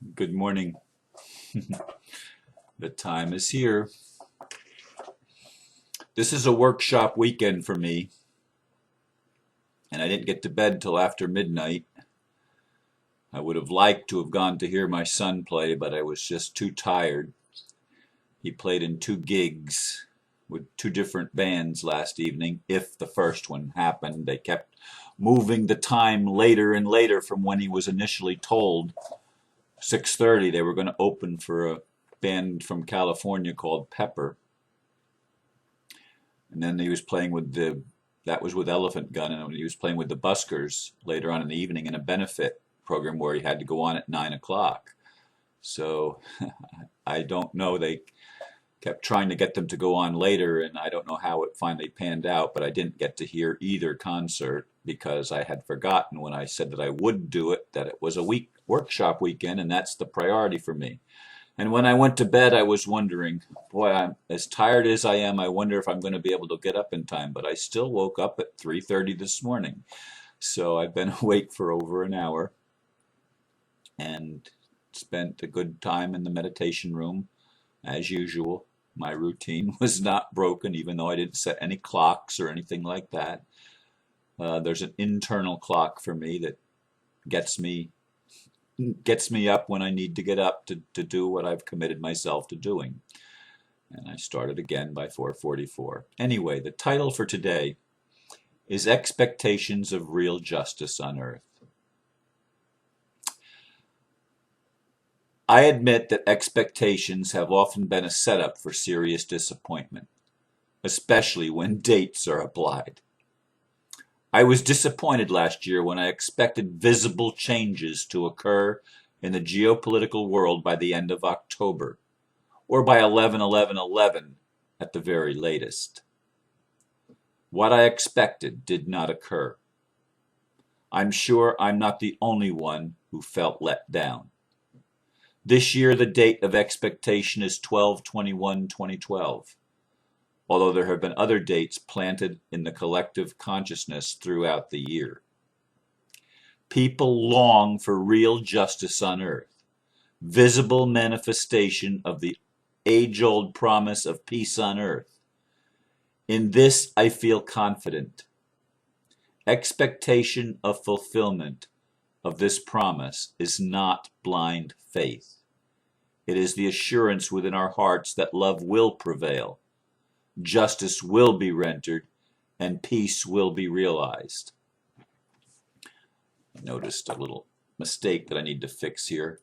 Good morning. The time is here. This is a workshop weekend for me, and I didn't get to bed till after midnight. I would have liked to have gone to hear my son play, but I was just too tired. He played in two gigs with two different bands last evening. If the first one happened, they kept moving the time later and later from when he was initially told. 6:30 they were going to open for a band from California called Pepper. And then he was playing with that was with Elephant Gun, and he was playing with the Buskers later on in the evening in a benefit program where he had to go on at 9 o'clock. So I don't know. They kept trying to get them to go on later, and I don't know how it finally panned out, but I didn't get to hear either concert because I had forgotten when I said that I would do it, that it was a workshop weekend, and that's the priority for me. And when I went to bed, I was wondering, boy, I'm as tired as I am. I wonder if I'm going to be able to get up in time. But I still woke up at 3:30 this morning. So I've been awake for over an hour and spent a good time in the meditation room as usual. My routine was not broken, even though I didn't set any clocks or anything like that. There's an internal clock for me that gets me up when I need to get up to do what I've committed myself to doing. And I started again by 4:44. Anyway, the title for today is Expectations of Real Justice on Earth. I admit that expectations have often been a setup for serious disappointment, especially when dates are applied. I was disappointed last year when I expected visible changes to occur in the geopolitical world by the end of October, or by 11/11/11 at the very latest. What I expected did not occur. I'm sure I'm not the only one who felt let down. This year the date of expectation is 12/21/2012. Although there have been other dates planted in the collective consciousness throughout the year. People long for real justice on earth, visible manifestation of the age-old promise of peace on earth. In this I feel confident. Expectation of fulfillment of this promise is not blind faith. It is the assurance within our hearts that love will prevail, justice will be rendered, and peace will be realized. I noticed a little mistake that I need to fix here.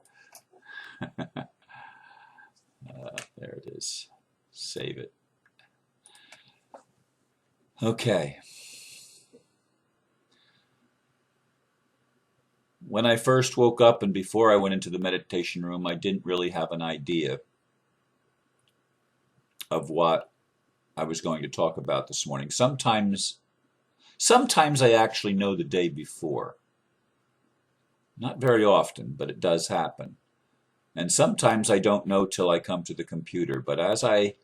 There it is. Save it. Okay. When I first woke up and before I went into the meditation room, I didn't really have an idea of what I was going to talk about this morning. Sometimes I actually know the day before. Not very often, but it does happen. And sometimes I don't know till I come to the computer. But as I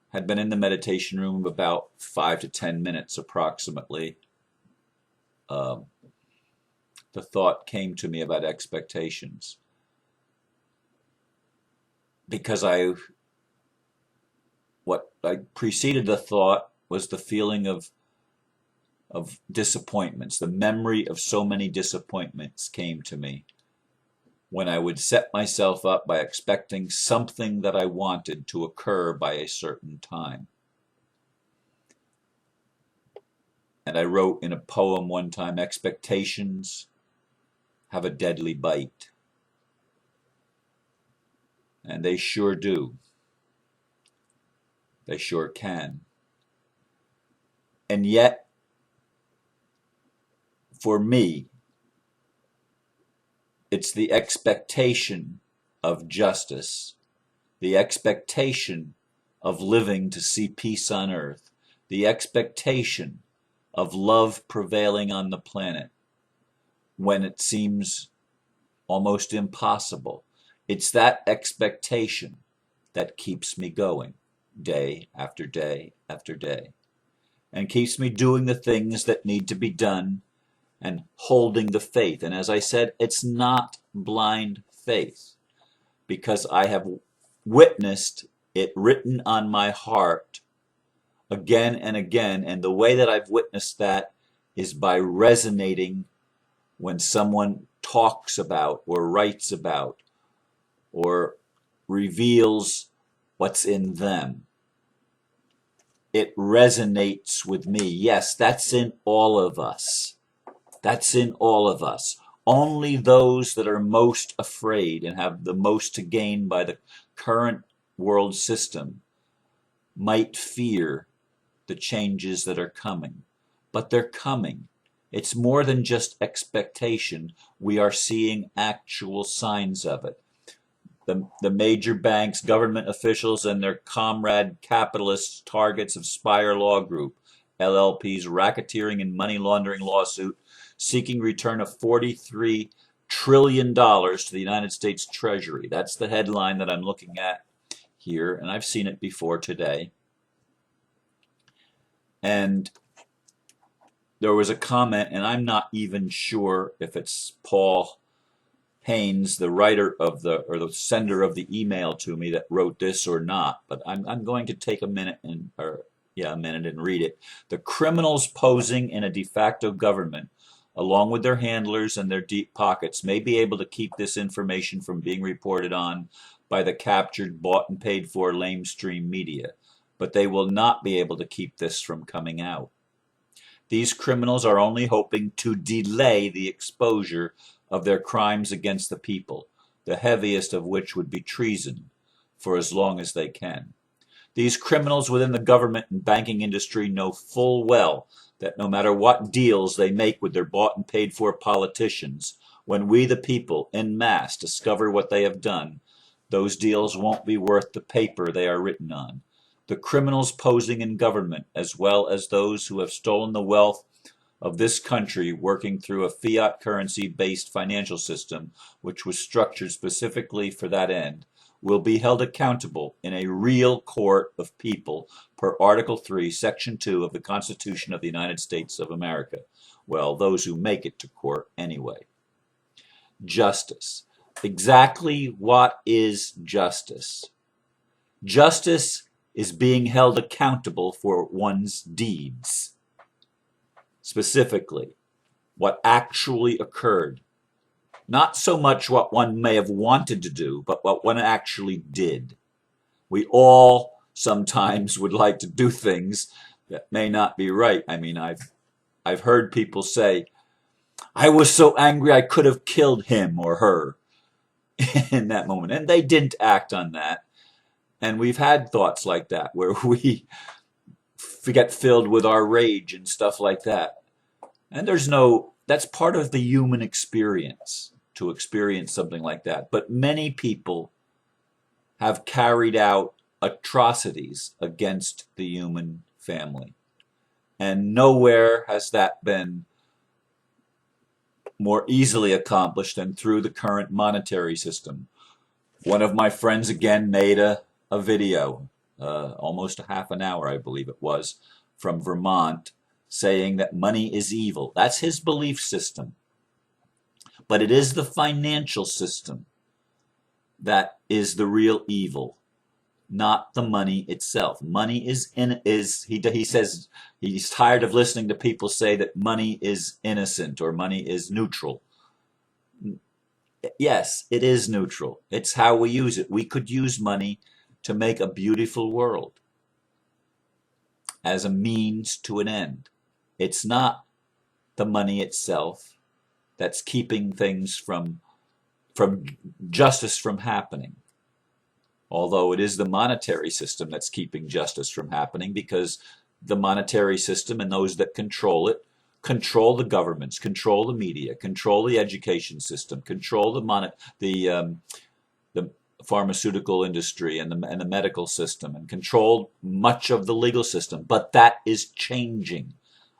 had been in the meditation room about 5 to 10 minutes approximately, the thought came to me about expectations. Because what I preceded the thought was the feeling of disappointments. The memory of so many disappointments came to me when I would set myself up by expecting something that I wanted to occur by a certain time. And I wrote in a poem one time, expectations have a deadly bite. And they sure do. They sure can. And yet, for me, it's the expectation of justice, the expectation of living to see peace on earth, the expectation of love prevailing on the planet when it seems almost impossible. It's that expectation that keeps me going day after day after day, and keeps me doing the things that need to be done and holding the faith. And as I said, it's not blind faith. because I have witnessed it written on my heart again and again. And the way that I've witnessed that is by resonating when someone talks about or writes about or reveals what's in them. It resonates with me. Yes, that's in all of us. That's in all of us. Only those that are most afraid and have the most to gain by the current world system might fear the changes that are coming. But they're coming. It's more than just expectation. We are seeing actual signs of it. The major banks, government officials, and their comrade capitalists, targets of Spire Law Group, LLP's racketeering and money laundering lawsuit seeking return of $43 trillion to the United States Treasury. That's the headline that I'm looking at here, and I've seen it before today. And there was a comment, and I'm not even sure if it's Paul Haynes, the writer of the sender of the email to me, that wrote this or not, but I'm going to take a minute and read it. The criminals posing in a de facto government, along with their handlers and their deep pockets, may be able to keep this information from being reported on by the captured, bought and paid for lamestream media, but they will not be able to keep this from coming out. These criminals are only hoping to delay the exposure of their crimes against the people, the heaviest of which would be treason, for as long as they can. These criminals within the government and banking industry know full well that no matter what deals they make with their bought and paid for politicians, when we the people en masse discover what they have done, those deals won't be worth the paper they are written on. The criminals posing in government, as well as those who have stolen the wealth of this country working through a fiat currency-based financial system which was structured specifically for that end, will be held accountable in a real court of people per Article 3, Section 2 of the Constitution of the United States of America. Well, those who make it to court anyway. Justice. Exactly what is justice? Justice is being held accountable for one's deeds. Specifically, what actually occurred. Not so much what one may have wanted to do, but what one actually did. We all sometimes would like to do things that may not be right. I mean, I've heard people say, I was so angry I could have killed him or her in that moment. And they didn't act on that. And we've had thoughts like that where we get filled with our rage and stuff like that. And that's part of the human experience, to experience something like that. But many people have carried out atrocities against the human family. And nowhere has that been more easily accomplished than through the current monetary system. One of my friends again made a video, almost a half an hour, I believe it was, from Vermont, saying that money is evil. That's his belief system. But it is the financial system that is the real evil, not the money itself. Money he says he's tired of listening to people say that money is innocent or money is neutral. Yes, it is neutral. It's how we use it. We could use money to make a beautiful world as a means to an end. It's not the money itself that's keeping things from justice from happening. Although it is the monetary system that's keeping justice from happening, because the monetary system and those that control it control the governments, control the media, control the education system, control the pharmaceutical industry and the medical system, and control much of the legal system. But that is changing.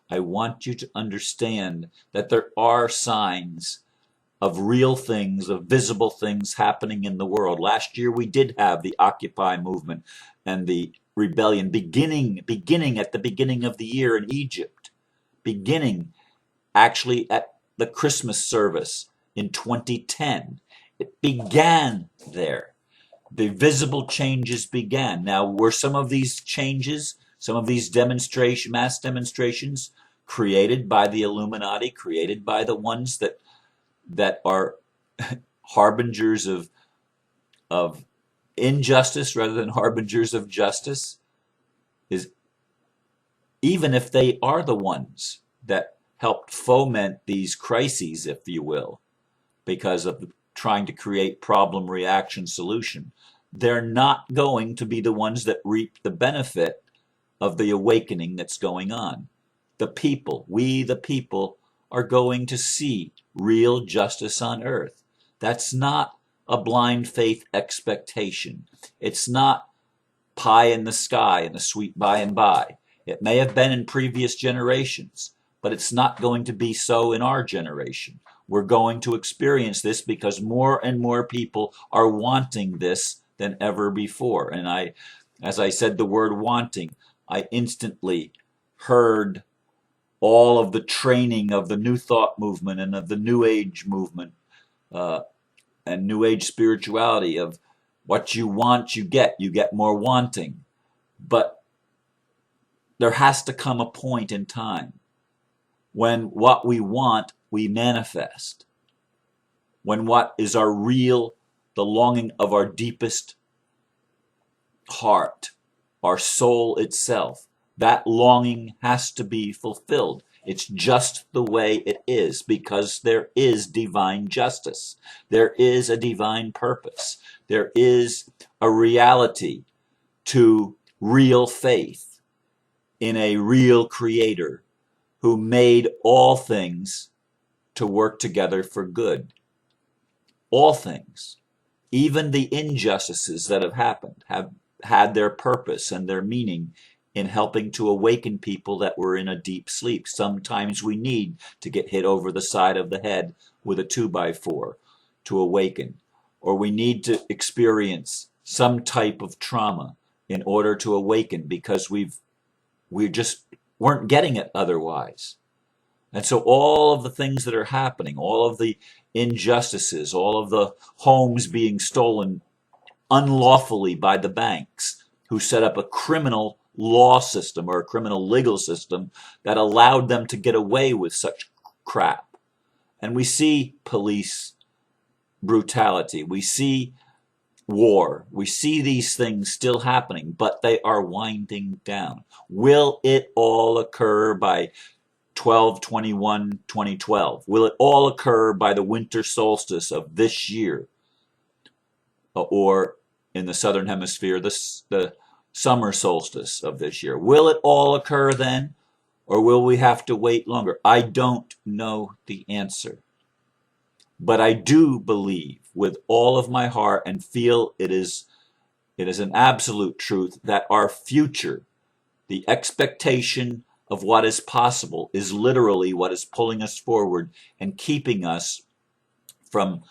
I want you to understand that there are signs of real things, of visible things happening in the world. Last year we did have the Occupy movement and the rebellion beginning at the beginning of the year in Egypt, beginning actually at the Christmas service in 2010. It began there. the visible changes began. Now, were some of these changes, some of these mass demonstrations, created by the Illuminati, created by the ones that are harbingers of injustice rather than harbingers of justice? Is even if they are the ones that helped foment these crises, if you will, because of trying to create problem reaction solution, they're not going to be the ones that reap the benefit of the awakening that's going on. The people, we the people, are going to see real justice on earth. That's not a blind faith expectation. It's not pie in the sky and the sweet by and by. It may have been in previous generations, but it's not going to be so in our generation. We're going to experience this because more and more people are wanting this than ever before. And as I said the word wanting, I instantly heard all of the training of the New Thought movement and of the New Age movement uh, and New Age spirituality of what you want, you get more wanting. But there has to come a point in time when what we want, we manifest. When what is our real, the longing of our deepest heart, our soul itself, that longing has to be fulfilled. It's just the way it is because there is divine justice. There is a divine purpose. There is a reality to real faith in a real creator who made all things to work together for good. All things, even the injustices that have happened, have had their purpose and their meaning in helping to awaken people that were in a deep sleep. Sometimes we need to get hit over the side of the head with a 2x4 to awaken, or we need to experience some type of trauma in order to awaken because we just weren't getting it otherwise. And so all of the things that are happening, all of the injustices, all of the homes being stolen unlawfully by the banks who set up a criminal law system or a criminal legal system that allowed them to get away with such crap. And we see police brutality, we see war, we see these things still happening, but they are winding down. Will it all occur by 12/21/2012? Will it all occur by the winter solstice of this year? Or in the southern hemisphere, the summer solstice of this year? Will it all occur then? Or will we have to wait longer? I don't know the answer. But I do believe with all of my heart and feel it is an absolute truth that our future, the expectation of what is possible, is literally what is pulling us forward and keeping us from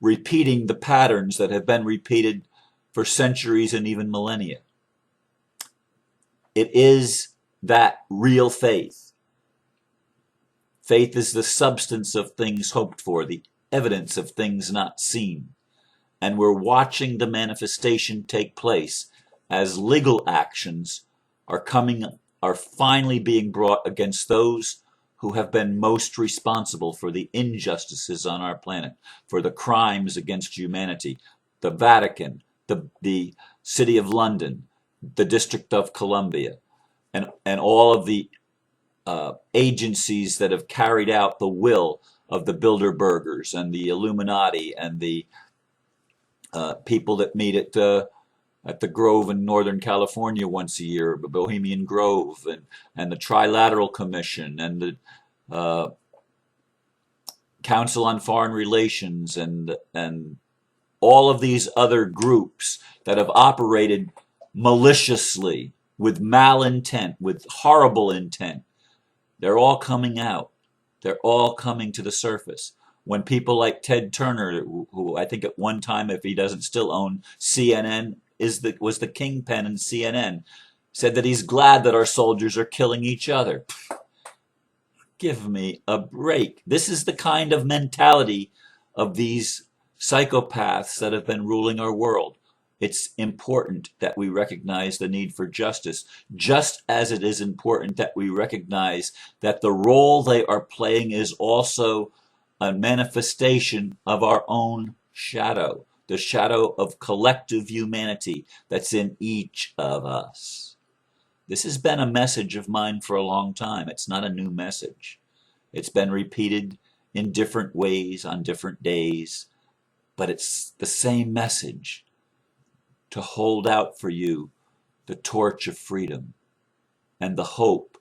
repeating the patterns that have been repeated for centuries and even millennia. It is that real faith. Faith is the substance of things hoped for, the evidence of things not seen. And we're watching the manifestation take place as legal actions are finally being brought against those who have been most responsible for the injustices on our planet, for the crimes against humanity. The Vatican, the City of London, the District of Columbia, and all of the agencies that have carried out the will of the Bilderbergers and the Illuminati and the people that meet at the Grove in Northern California once a year, the Bohemian Grove, and the Trilateral Commission, and the Council on Foreign Relations, and all of these other groups that have operated maliciously, with malintent, with horrible intent. They're all coming out. They're all coming to the surface. When people like Ted Turner, who I think at one time, if he doesn't still own CNN, was the kingpin in CNN, said that he's glad that our soldiers are killing each other. Give me a break. This is the kind of mentality of these psychopaths that have been ruling our world. It's important that we recognize the need for justice, just as it is important that we recognize that the role they are playing is also a manifestation of our own shadow, the shadow of collective humanity that's in each of us. This has been a message of mine for a long time. It's not a new message. It's been repeated in different ways on different days, but it's the same message: to hold out for you the torch of freedom and the hope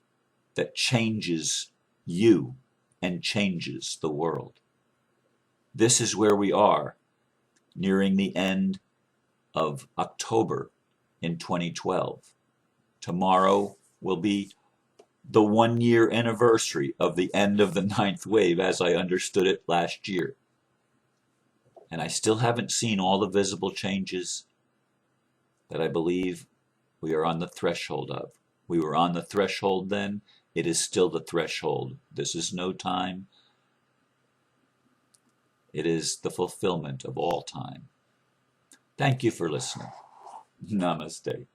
that changes you and changes the world. This is where we are, nearing the end of October in 2012. Tomorrow will be the 1-year anniversary of the end of the ninth wave as I understood it last year. And I still haven't seen all the visible changes that I believe we are on the threshold of. We were on the threshold then. It is still the threshold. This is no time. It is the fulfillment of all time. Thank you for listening. Namaste.